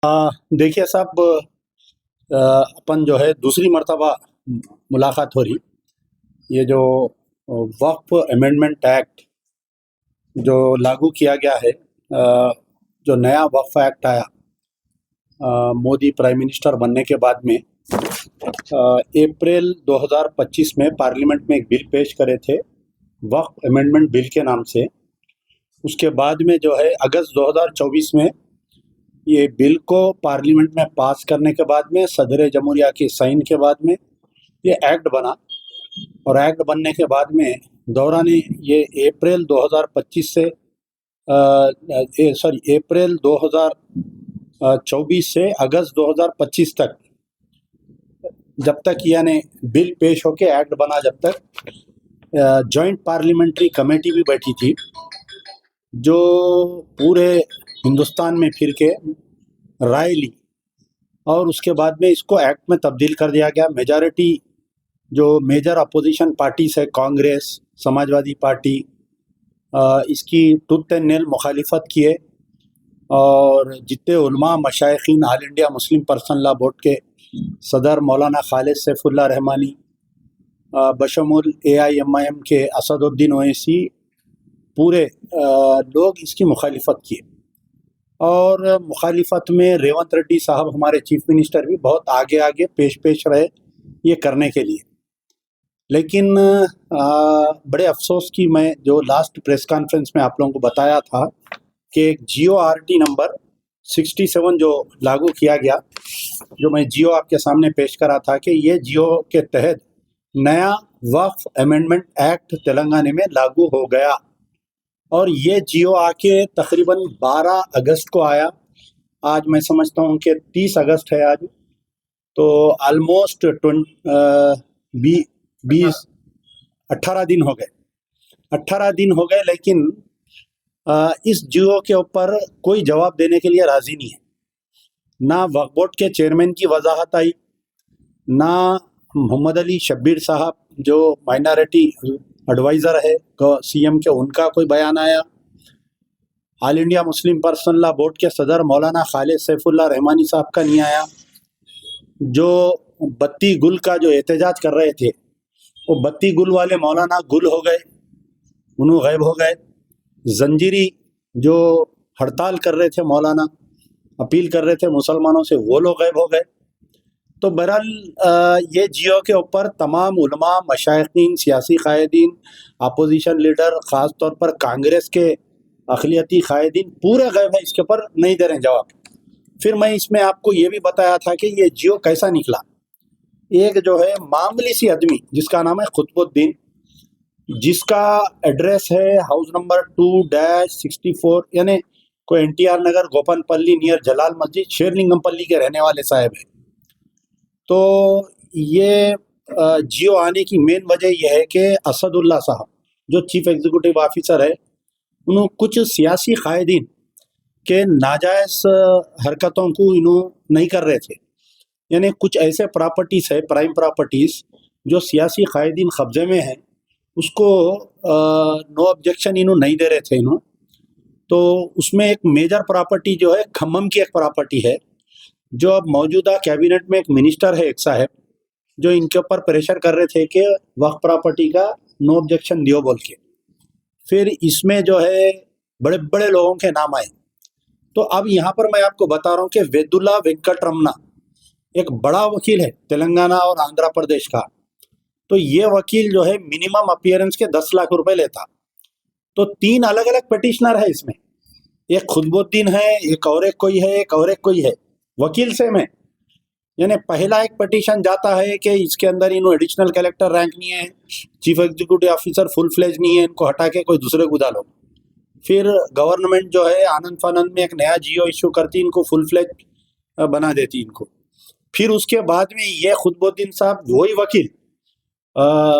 देखिए साहब, अपन जो है दूसरी मर्तबा मुलाकात हो रही। ये जो वक्फ अमेंडमेंट एक्ट जो लागू किया गया है, जो नया वक्फ एक्ट आया मोदी प्राइम मिनिस्टर बनने के बाद में, अप्रैल 2025 में पार्लियामेंट में एक बिल पेश करे थे वक्फ अमेंडमेंट बिल के नाम से। उसके बाद में जो है अगस्त 2024 में ये बिल को पार्लियामेंट में पास करने के बाद में सदर जमहूरिया की साइन के बाद में ये एक्ट बना। और एक्ट बनने के बाद में दौरान ये अप्रैल 2025 से अप्रैल 2024 से अगस्त 2025 तक, जब तक यानी बिल पेश होके एक्ट बना, जब तक जॉइंट पार्लियामेंट्री कमेटी भी बैठी थी जो पूरे हिंदुस्तान में फिर के राय ली। और उसके बाद में इसको एक्ट में तब्दील कर दिया गया। मेजॉरिटी जो मेजर अपोजिशन पार्टीज है, कांग्रेस, समाजवादी पार्टी, इसकी टूथ एंड नेल मुखालिफत किए। और जितने उलमा मशाइखीन all India Muslim personal law board के सदर मौलाना खालिद सैफुल्लाह रहमानी, बशमुल AIMIM के असदुद्दीन ओवैसी, पूरे लोग इसकी मुखालिफत किए। और मुखालिफत में रेवंत रेड्डी साहब, हमारे चीफ मिनिस्टर, भी बहुत आगे आगे पेश रहे ये करने के लिए। लेकिन बड़े अफसोस की मैं जो लास्ट प्रेस कॉन्फ्रेंस में आप लोगों को बताया था कि एक GORT नंबर 67 जो लागू किया गया, जो मैं जियो आपके सामने पेश करा था कि ये जियो के तहत नया वक्फ अमेंडमेंट एक्ट तेलंगाना में लागू हो गया। और ये जियो आके तकरीबन 12 अगस्त को आया। आज मैं समझता हूँ कि 30 अगस्त है आज, तो ऑलमोस्ट 18 दिन हो गए। 18 दिन हो गए, लेकिन इस जियो के ऊपर कोई जवाब देने के लिए राजी नहीं है। ना वक्फ बोर्ड के चेयरमैन की वजाहत आई, ना मोहम्मद अली शब्बीर साहब जो माइनॉरिटी एडवाइज़र है CM के, उनका कोई बयान आया। All India Muslim personal law board के सदर मौलाना खालिद सैफुल्लाह रहमानी साहब का नहीं आया। जो बत्ती गुल का जो एहतजाज कर रहे थे, वो बत्ती गुल वाले मौलाना गुल हो गए, उन्होंने गायब हो गए। जंजीरी जो हड़ताल कर रहे थे मौलाना, अपील कर रहे थे मुसलमानों से, वो लोग गायब हो गए। तो बहरहाल ये जियो के ऊपर तमाम उलमा, मशाइखीन, सियासी कायदीन, अपोजिशन लीडर, ख़ास तौर पर कांग्रेस के अक़लियती कायदीन पूरे गायब है, इसके ऊपर नहीं दे रहे जवाब। फिर मैं इसमें आपको ये भी बताया था कि ये जियो कैसा निकला। एक जो है मामूली सी आदमी जिसका नाम है खुतबुद्दीन, जिसका एड्रेस है हाउस नंबर 2-64, यानी कोई NTR नगर, गोपनपल्ली, नियर जलाल मस्जिद, शेरलिंगमपल्ली के रहने वाले साहब है। तो ये जियो आने की मेन वजह यह है कि असदुल्ला साहब जो चीफ एग्जीक्यूटिव ऑफिसर है, उन्होंने कुछ सियासी कायदीन के नाजायज़ हरकतों को इन्हों नहीं कर रहे थे। यानी कुछ ऐसे प्रॉपर्टीज़ है, प्राइम प्रॉपर्टीज़, जो सियासी कायदीन कब्जे में हैं, उसको नो ऑब्जेक्शन इन्हों नहीं दे रहे थे इन्हों। तो उसमें एक मेजर प्रॉपर्टी जो है खम्मम की एक प्रॉपर्टी है, जो अब मौजूदा कैबिनेट में एक मिनिस्टर है, एक साहब, जो इनके ऊपर प्रेशर कर रहे थे कि वक्फ प्रॉपर्टी का नो ऑब्जेक्शन दियो बोल के। फिर इसमें जो है बड़े बड़े लोगों के नाम आए। तो अब यहाँ पर मैं आपको बता रहा हूँ कि वेदुला वेंकटरमना एक बड़ा वकील है तेलंगाना और आंध्र प्रदेश का। तो ये वकील जो है मिनिमम अपीयरेंस के 10 लाख रुपए लेता। तो 3 अलग अलग पिटिशनर है इसमें, एक खुतबुद्दीन है, एक और एक कोई है, एक और एक कोई है, वकील सेम है। यानी पहला एक पिटीशन जाता है कि इसके अंदर इन्हों एडिशनल कलेक्टर रैंक नहीं है, chief executive officer full fledge नहीं है, इनको हटा के कोई दूसरे को डालो। फिर गवर्नमेंट जो है आनंद फानंद में एक नया जियो इशू करती, इनको फुल फ्लेज बना देती इनको। फिर उसके बाद में ये खुतबुद्दीन साहब, वही वकील,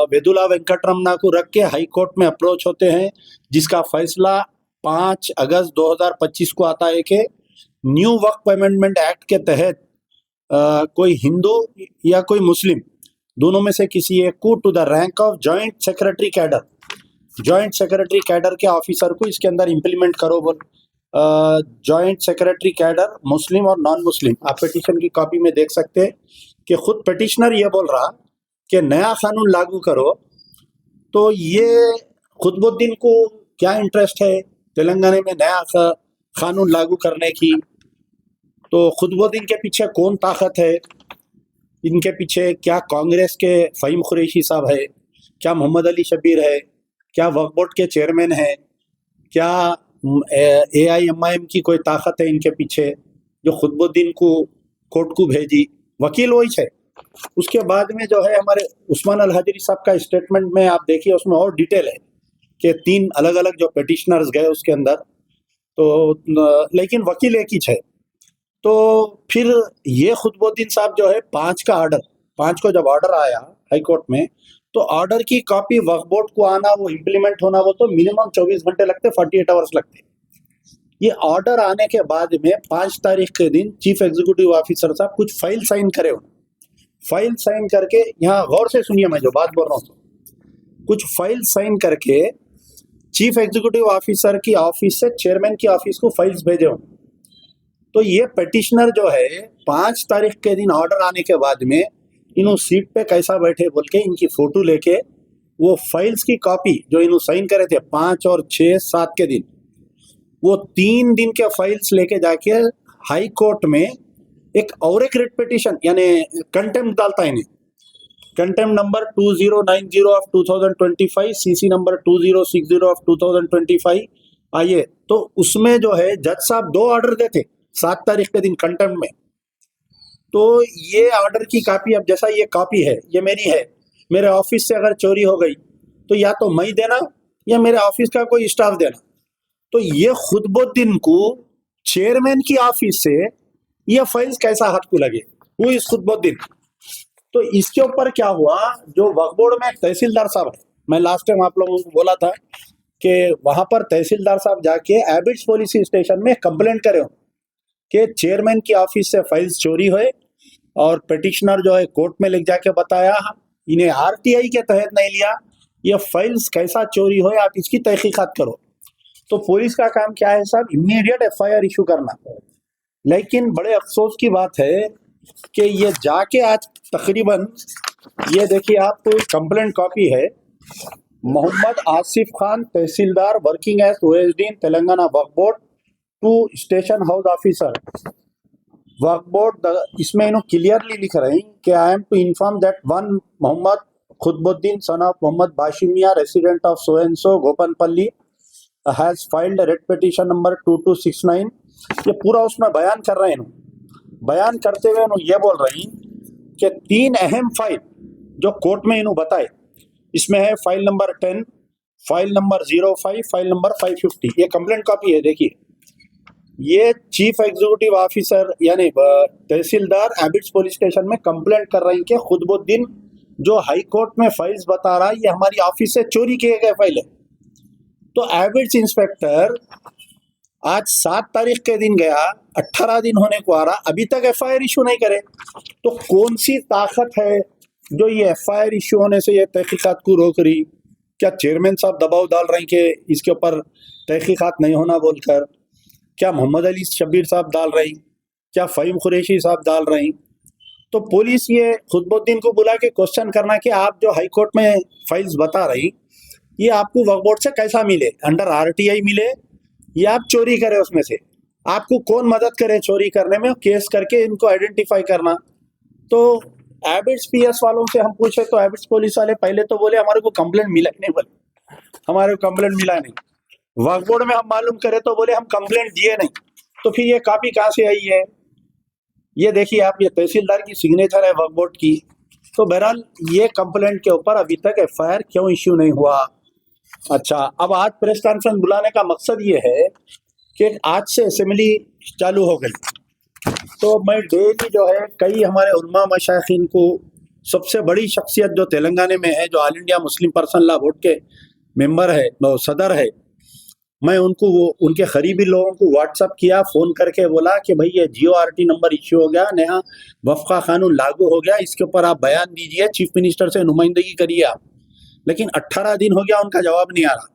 वेदुला वेंकटरमना को रख के हाई कोर्ट में अप्रोच होते हैं, जिसका फैसला 5 अगस्त 2025 को आता है कि न्यू वक्फ अमेंडमेंट एक्ट के तहत कोई हिंदू या कोई मुस्लिम, दोनों में से किसी एक को to the rank of joint secretary cadre के ऑफिसर को इसके अंदर इम्प्लीमेंट करो बोल। जॉइंट सेक्रेटरी कैडर मुस्लिम और नॉन मुस्लिम। आप पिटीशन की कॉपी में देख सकते हैं कि खुद पिटिशनर ये बोल रहा कि नया कानून लागू करो। तो ये खुतबुद्दीन को क्या इंटरेस्ट है तेलंगाना में नया कानून लागू करने की? तो खुतबुद्दीन के पीछे कौन ताकत है? इनके पीछे क्या कांग्रेस के फ़हीम कुरैशी साहब है? क्या मोहम्मद अली शब्बीर है? क्या वक्फ बोर्ड के चेयरमैन है? क्या AIMIM की कोई ताकत है इनके पीछे जो खुतबुद्दीन को कोर्ट को भेजी? वकील वही है। उसके बाद में जो है हमारे उस्मान अल हाजिरी साहब का स्टेटमेंट में आप देखिए, उसमें और डिटेल है कि 3 अलग अलग जो पिटिशनर्स गए उसके अंदर, तो लेकिन वकील एक ही है। तो फिर ये खुतबुद्दीन साहब जो है 5 को जब ऑर्डर आया हाई कोर्ट में, तो ऑर्डर की कॉपी वक्फ बोर्ड को आना, वो इम्प्लीमेंट होना, वो तो मिनिमम 24 घंटे लगते, 48 आवर्स लगते। ये ऑर्डर आने के बाद में 5 तारीख के दिन चीफ एग्जीक्यूटिव ऑफिसर साहब कुछ फाइल साइन करे। फाइल साइन करके, यहाँ गौर से सुनिए मैं जो बात बोल रहा हूँ, कुछ फाइल साइन करके चीफ एग्जीक्यूटिव ऑफिसर की ऑफिस से चेयरमैन की ऑफिस को फाइल्स भेजे हों। तो ये पिटिशनर जो है 5 तारीख के दिन ऑर्डर आने के बाद में इन्हों सीट पे कैसा बैठे बोल के इनकी फोटो लेके वो फाइल्स की कॉपी जो इन्हों साइन करे थे 5 और 6 7 के दिन, वो 3 दिन के फाइल्स लेके जाके हाई कोर्ट में एक रिट पिटिशन यानी कंटेम्प्ट डालता है इन्हें। Contempt number 2090 of 2025, CC number 2060 of 2025। आइए, तो उसमें जो है जज साहब 2 ऑर्डर देते 7 तारीख के दिन कंटेम्प्ट में। तो ये ऑर्डर की कॉपी, अब जैसा ये कॉपी है, ये मेरी है, मेरे ऑफिस से अगर चोरी हो गई तो या तो मैं देना या मेरे ऑफिस का कोई स्टाफ देना। तो ये खुतबुद्दीन को चेयरमैन की ऑफिस से ये फाइल्स कैसा हाथ को लगे? वो इस खुतबुद्दीन। तो इसके ऊपर क्या हुआ, जो वक्फ बोर्ड में तहसीलदार साहब है, मैं लास्ट टाइम आप लोगों को बोला था कि वहां पर तहसीलदार साहब जाके एबिट्स पुलिस स्टेशन में कंप्लेंट करे कि चेयरमैन की ऑफिस से फाइल्स चोरी हुए और पिटिशनर जो है कोर्ट में ले जाके बताया इन्हें RTI के तहत नहीं लिया, ये फाइल्स कैसा चोरी हुए, आप इसकी तहकीकात करो। तो पुलिस का काम क्या है साहब? इमीडिएट FIR इशू करना। लेकिन बड़े अफसोस की बात है कि ये जाके आज तकरीबन, ये देखिए आप कंप्लेंट कॉपी है, Mohammed Asif Khan tahsildar working as OSD in Telangana Waqf board to station house officer Waqf board. इसमें इन्होंने क्लियरली लिख रहे हैं कि I am to inform that one Mohammed Khutbuddin son of Mohammed Bashimiya resident of so and so Gopanpalli has filed writ petition number 2269। ये पूरा उसमें बयान कर रहे हैं। बयान करते हुए इन्होंने ये बोल रही कि 3 अहम फाइल जो कोर्ट में इन्होंने बताए, इसमें है file number 10, file number 05, file number 550। ये कंप्लेंट कॉपी है, देखिए। ये चीफ एग्जीक्यूटिव ऑफिसर यानी तहसीलदार एबिट्स पुलिस स्टेशन में कंप्लेंट कर रही कि खुतबुद्दीन जो हाई कोर्ट में फाइल्स बता रहा है ये हमारी ऑफिस से चोरी किए गए फाइल है। तो एबिट्स इंस्पेक्टर आज 7 तारीख के दिन गया, 18 दिन होने को आ रहा, अभी तक FIR इशू नहीं करे। तो कौन सी ताकत है जो ये FIR इशू होने से ये तहकीकात को रोक रही? क्या चेयरमैन साहब दबाव डाल रहे हैं कि इसके ऊपर तहकीकात नहीं होना बोलकर? क्या मोहम्मद अली शब्बीर साहब डाल रही? क्या फ़हीम कुरैशी साहब डाल रही? तो पुलिस ये खुतबुद्दीन को बुला के क्वेश्चन करना कि आप जो हाई कोर्ट में फाइल्स बता रही ये आपको वक्फ बोर्ड से कैसा मिले, अंडर RTI मिले या आप चोरी करे उसमें से? आपको कौन मदद करे चोरी करने में? केस करके इनको आइडेंटिफाई करना। तो एबिट्स PS वालों से हम पूछे तो एबिट्स पुलिस वाले पहले तो बोले हमारे को कंप्लेंट मिला ही नहीं, बोले हमारे को कंप्लेंट मिला नहीं। वक्फ बोर्ड में हम मालूम करे तो बोले हम कंप्लेंट दिए नहीं। तो फिर ये कॉपी कहाँ से आई है? ये देखिए आप, ये तहसीलदार की सिग्नेचर है वक्फ बोर्ड की। तो बहरहाल ये कंप्लेंट के ऊपर अभी तक FIR क्यों इश्यू नहीं हुआ? अच्छा, अब आज प्रेस कॉन्फ्रेंस बुलाने का मकसद ये है कि आज से असेंबली चालू हो गई। तो मैं डेली जो है कई हमारे उलमा मशाइखीन को, सबसे बड़ी शख्सियत जो तेलंगाना में है, जो all India Muslim personal law board के मेंबर है, वो सदर है, मैं उनको वो उनके करीबी लोगों को व्हाट्सअप किया, फ़ोन करके बोला कि भाई ये GORT नंबर इश्यू हो गया, नया वक्फ का कानून लागू हो गया, इसके ऊपर आप बयान दीजिए, चीफ मिनिस्टर से नुमाइंदगी करिए आप। लेकिन 18 दिन हो गया, उनका जवाब नहीं आ रहा।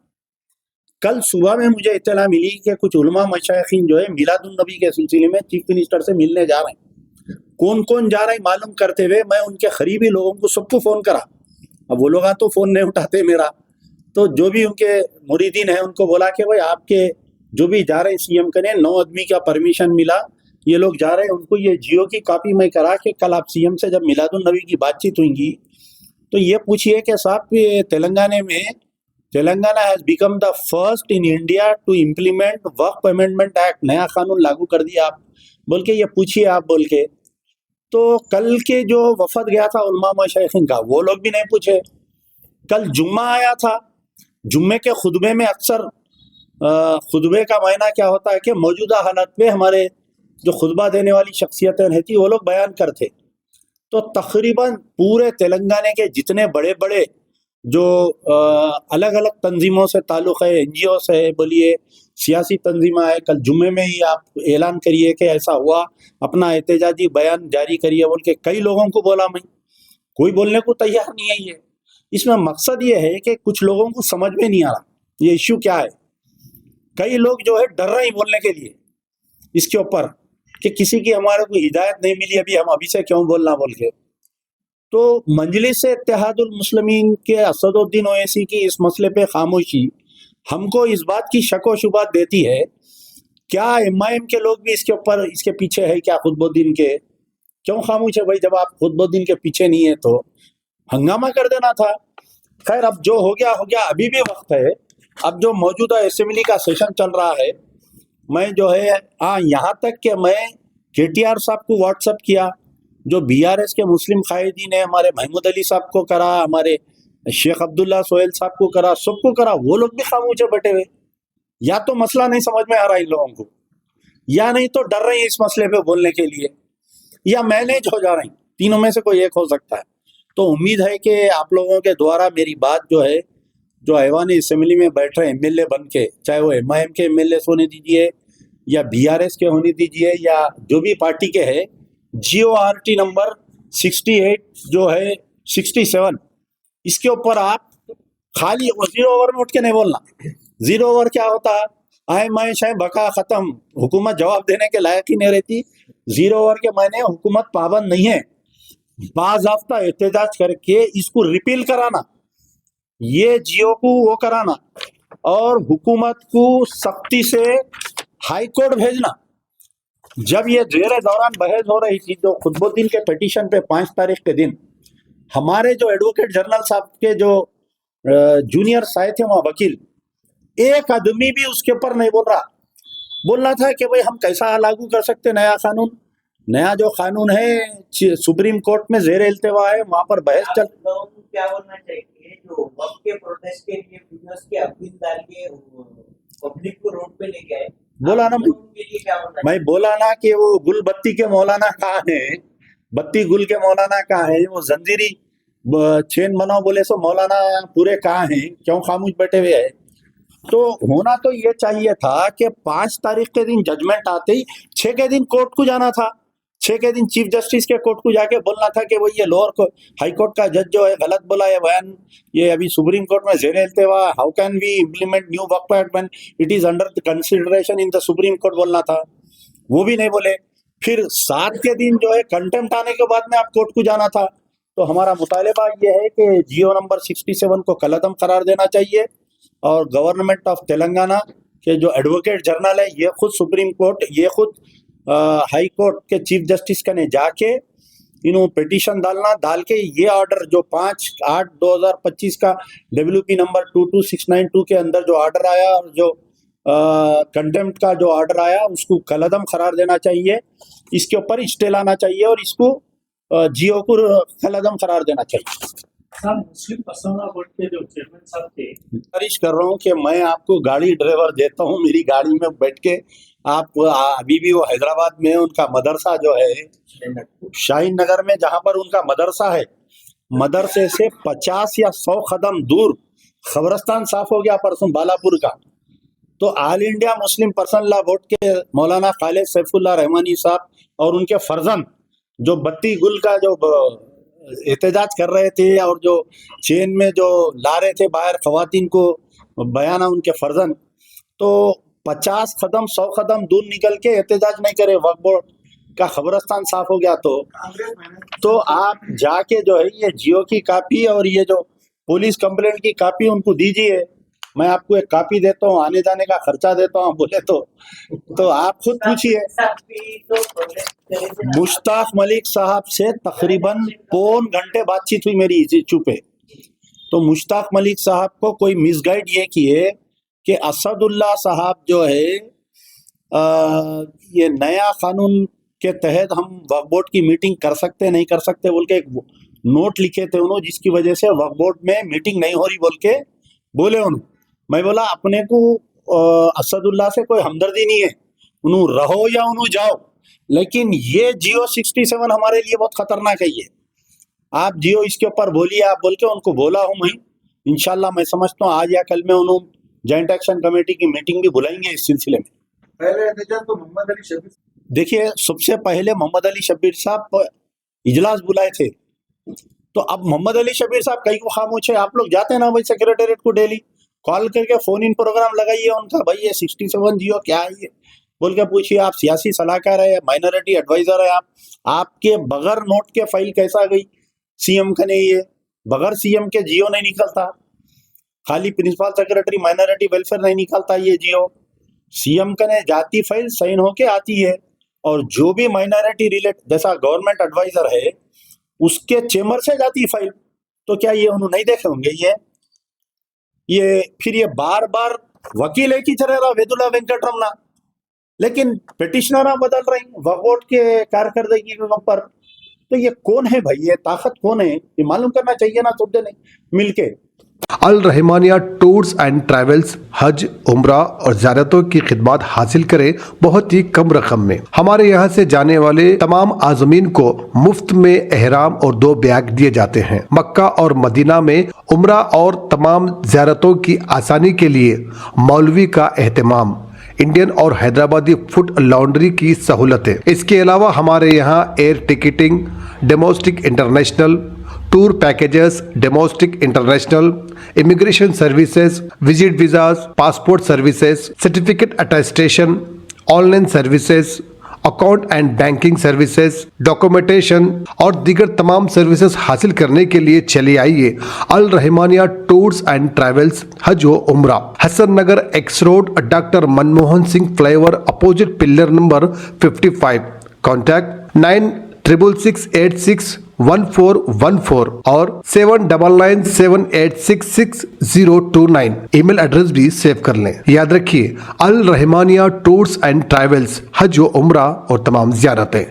कल सुबह में मुझे इत्तला मिली कि कुछ उलमा मशाइखीन जो है मिलादुन नबी के सिलसिले में चीफ मिनिस्टर से मिलने जा रहे हैं। कौन कौन जा रहा है मालूम करते हुए मैं उनके करीबी लोगों को सबको फ़ोन करा। अब वो लोग तो फ़ोन नहीं उठाते मेरा, तो जो भी उनके मुरीदीन है उनको बोला कि भाई आपके जो भी जा रहे हैं सीएम के ने 9 आदमी का परमिशन मिला, ये लोग जा रहे हैं, उनको ये जियो की कॉपी मैं करा के कल आप सीएम से जब मिलादुन नबी की बातचीत होगी तो ये पूछिए कि साहब ये Telangana has become the first in India to implement Waqf amendment act, नया कानून लागू कर दिया आप बोल के ये पूछिए आप बोल के। तो कल के जो वफद गया था उलमा मशाइखीन का वो लोग भी नहीं पूछे। कल जुम्मा आया था, जुम्मे के खुतबे में अक्सर खुतबे का मायना क्या होता है कि मौजूदा हालत में हमारे जो खुतबा देने वाली शख्सियतें रहती वो लोग बयान करते। तो तकरीबन पूरे तेलंगाना के जितने बड़े बड़े जो अलग अलग तंजीमों से ताल्लुक़ है, एनजीओ से बोलिए, सियासी तंजीमा है, कल जुम्मे में ही आप ऐलान करिए कि ऐसा हुआ, अपना एहतजाजी बयान जारी करिए बोल के कई लोगों को बोला मैं, कोई बोलने को तैयार नहीं है। ये इसमें मकसद ये है कि कुछ लोगों को समझ में नहीं आ रहा ये इश्यू क्या है। कई लोग जो है डर रहे हैं बोलने के लिए इसके ऊपर कि किसी की हमारे को हिदायत नहीं मिली अभी हम अभी से क्यों बोलना बोल के। तो मजलिस इत्तेहादुल मुस्लिमीन के असदुद्दीन ओवैसी की इस मसले पे खामोशी हमको इस बात की शक व शुबहत देती है, क्या एमआईएम के लोग भी इसके ऊपर इसके पीछे है क्या? खुतबुद्दीन के क्यों खामोश है भाई? जब आप खुतबुद्दीन के पीछे नहीं है तो हंगामा कर देना था। खैर अब जो हो गया, अभी भी वक्त है। अब जो मौजूदा असेंबली का सेशन चल रहा है, मैं जो है यहाँ तक कि मैं केटीआर साहब को व्हाट्सअप किया, जो बीआरएस के मुस्लिम कायदीन है हमारे महमूद अली साहब को करा, हमारे शेख अब्दुल्ला सोहेल साहब को करा, सबको करा, वो लोग भी खामोश है बैठे हुए। या तो मसला नहीं समझ में आ रहा इन लोगों को, या नहीं तो डर रहे हैं इस मसले पे बोलने के लिए, या मैनेज हो जा रहे हैं, तीनों में से कोई एक हो सकता है। तो उम्मीद है कि आप लोगों के द्वारा मेरी बात जो है, जो ऐवान असेंबली में बैठ रहे एमएलए बन के, चाहे वो एमआईएम के एमएलए होने दीजिए या बीआरएस के होने दीजिए या जो भी पार्टी के है, GORT नंबर 68 जो है 67, इसके ऊपर आप खाली 0 ओवर में उठ के नहीं बोलना। 0 ओवर क्या होता है? आए मैं शाय बका खत्म, हुकूमत जवाब देने के लायक ही नहीं रहती। 0 ओवर के मायने हुकूमत पाबंद नहीं है, बाज़ाब्ता एहतजाज करके इसको रिपील कराना, ये जियो को वो कराना और हुकूमत को सख्ती से हाई कोर्ट भेजना। जब ये जेर दौरान बहस हो रही थी जो खुतबुद्दीन के पिटीशन पे 5 तारीख के दिन, हमारे जो एडवोकेट जनरल साहब के जो जूनियर साए थे वहाँ वकील, एक आदमी भी उसके ऊपर नहीं बोल रहा। बोलना था कि भाई हम कैसा लागू कर सकते नया कानून, नया जो कानून है सुप्रीम कोर्ट में जेर इल्तिवा है, वहां पर बहस चल। क्या बोलना चाहिए जो वक्त के प्रोटेस्ट के लिए वीडियोस के अपील डालिए पब्लिक को रोड पे लेके आए, बोला ना मैं बोला ना कि वो गुल बत्ती के मौलाना कहाँ है, बत्ती गुल के मौलाना कहाँ है, वो जंजीरी चेन बनाओ बोले सो मौलाना पूरे कहाँ हैं, क्यों खामोश बैठे हुए हैं? तो होना तो ये चाहिए था कि 5 तारीख के दिन जजमेंट आते ही 6 के दिन कोर्ट को जाना था, 6 के दिन चीफ जस्टिस के कोर्ट को जाके बोलना था कि भाई ये लोअर को हाई कोर्ट का जज जो है गलत बोला है बयान, ये अभी सुप्रीम कोर्ट में जेर इल्तिवा, how can we implement new Waqf act when it is under the consideration in the supreme court, बोलना था, वो भी नहीं बोले। फिर 7 के दिन जो है कंटेम्प्ट आने के बाद में आप कोर्ट को जाना था। तो हमारा मुतालिबा ये है कि GO नंबर 67 को कलअदम करार देना चाहिए और गवर्नमेंट ऑफ तेलंगाना के जो एडवोकेट जनरल है ये खुद सुप्रीम कोर्ट, ये खुद हाई कोर्ट के चीफ जस्टिस का ने जाके इन्हों पिटीशन डाल के ये ऑर्डर जो 5/8/2025 का WP नंबर 22692 के अंदर जो ऑर्डर आया और जो कंटेम्प्ट का जो ऑर्डर आया उसको कलअदम करार देना चाहिए, इसके ऊपर स्टे लाना चाहिए और इसको GO को कलअदम करार देना चाहिए। मुस्लिम पर्सनल बोर्ड के जो चेयरमैन साहब थे, गुजारिश कर रहा हूँ कि मैं आपको गाड़ी ड्राइवर देता हूँ, मेरी गाड़ी में बैठ के आप अभी भी वो हैदराबाद में उनका मदरसा जो है शाहीन नगर में जहाँ पर उनका मदरसा है, मदरसे से 50 या 100 कदम दूर खबरस्तान साफ हो गया परसों बालापुर का। तो all India Muslim personal law board के मौलाना खालिद सैफुल्लाह रहमानी साहब और उनके फर्जन जो बत्ती गुल का जो एहतजाज कर रहे थे और जो चेन में जो ला रहे थे बाहर खवातीन को बयाना, उनके फर्जन तो 50 कदम 100 कदम दूर निकल के एहतजाज नहीं करे, वक्फ बोर्ड का खबरस्तान साफ हो गया तो आप जाके जो है ये जियो की कॉपी और ये जो पुलिस कंप्लेंट की कॉपी उनको दीजिए। मैं आपको एक कॉपी देता हूँ, आने जाने का खर्चा देता हूँ बोले तो आप खुद पूछिए। मुश्ताक मलिक साहब से तकरीबन पौन घंटे बातचीत हुई मेरी इस इशू पे। तो मुश्ताक मलिक साहब को कोई मिसगाइड ये किए कि असदुल्ला साहब जो है ये नया कानून के तहत हम वक्फ बोर्ड की मीटिंग कर सकते नहीं कर सकते बोल के एक नोट लिखे थे उन्होंने, जिसकी वजह से वक्फ बोर्ड में मीटिंग नहीं हो रही बोल के बोले उन्होंने। मैं बोला अपने को असदुल्ला से कोई हमदर्दी नहीं है, उन्होंने रहो या उन्होंने जाओ, लेकिन ये जियो 67 हमारे लिए बहुत खतरनाक है। ये आप जियो इसके ऊपर बोलिए आप बोल के उनको बोला हूँ मैं। इंशाल्लाह मैं समझता हूँ आज या कल में उन्होंने जॉइंट एक्शन कमेटी की मीटिंग भी बुलाएंगे इस सिलसिले में। पहले एहतजाज तो मोहम्मद अली शबीर, देखिए सबसे पहले मोहम्मद अली शबीर साहब इजलास बुलाए थे, तो अब मोहम्मद अली शबीर साहब कहीं को खामोश है। आप लोग जाते हैं ना भाई सेक्रेटेरिएट को डेली कॉल करके फोन इन प्रोग्राम लगाइए उनका, भाई ये 67 जियो क्या है ये बोल के पूछिए। आप सियासी सलाहकार है, माइनॉरिटी एडवाइजर है, आपके बगैर नोट के फाइल कैसा गई सीएम का नहीं, ये बगैर सीएम के जियो नहीं निकलता, खाली प्रिंसिपल सेक्रेटरी माइनॉरिटी वेलफेयर नहीं निकलता ये जियो। सीएम का ने जाती फाइल साइन होके आती है, और जो भी माइनॉरिटी रिलेट जैसा गवर्नमेंट एडवाइजर है उसके चेम्बर से जाती फाइल। तो क्या ये उन्होंने नहीं देखे होंगे? ये फिर ये बार बार वकील एक ही चले रहा वेदुला वेंकट रमना, लेकिन पिटिशनर बदल रही वक्फ बोर्ड के कारकर्दगी के ऊपर। तो ये कौन है भाई, ये ताकत कौन है, ये मालूम करना चाहिए ना सब ने मिलके। अल रहमानिया टूर्स एंड ट्रैवल्स हज, उम्रा और ज़ियारतों की खिदमत हासिल करें बहुत ही कम रकम में। हमारे यहाँ से जाने वाले तमाम आज़मीन को मुफ्त में एहराम और 2 बैग दिए जाते हैं। मक्का और मदीना में उम्रा और तमाम ज़ियारतों की आसानी के लिए मौलवी का एहतमाम, इंडियन और हैदराबादी फुट लॉन्ड्री की सहूलतें। इसके अलावा हमारे यहाँ air ticketing, domestic international tour packages, domestic international immigration services, visit visas, passport services, certificate attestation, online services, account and banking services, documentation और दीगर तमाम सर्विसेज हासिल करने के लिए चले आइए Al Rahmania tours and travels हज व उम्रा, Hasan Nagar X road, doctor Manmohan Singh flyover opposite pillar number 55। Contact 9666861414 और 7997866029। ईमेल एड्रेस भी सेव कर लें। याद रखिए अल रहमानिया टूर्स एंड ट्रैवल्स हज व उम्रा और तमाम ज़ियारतें।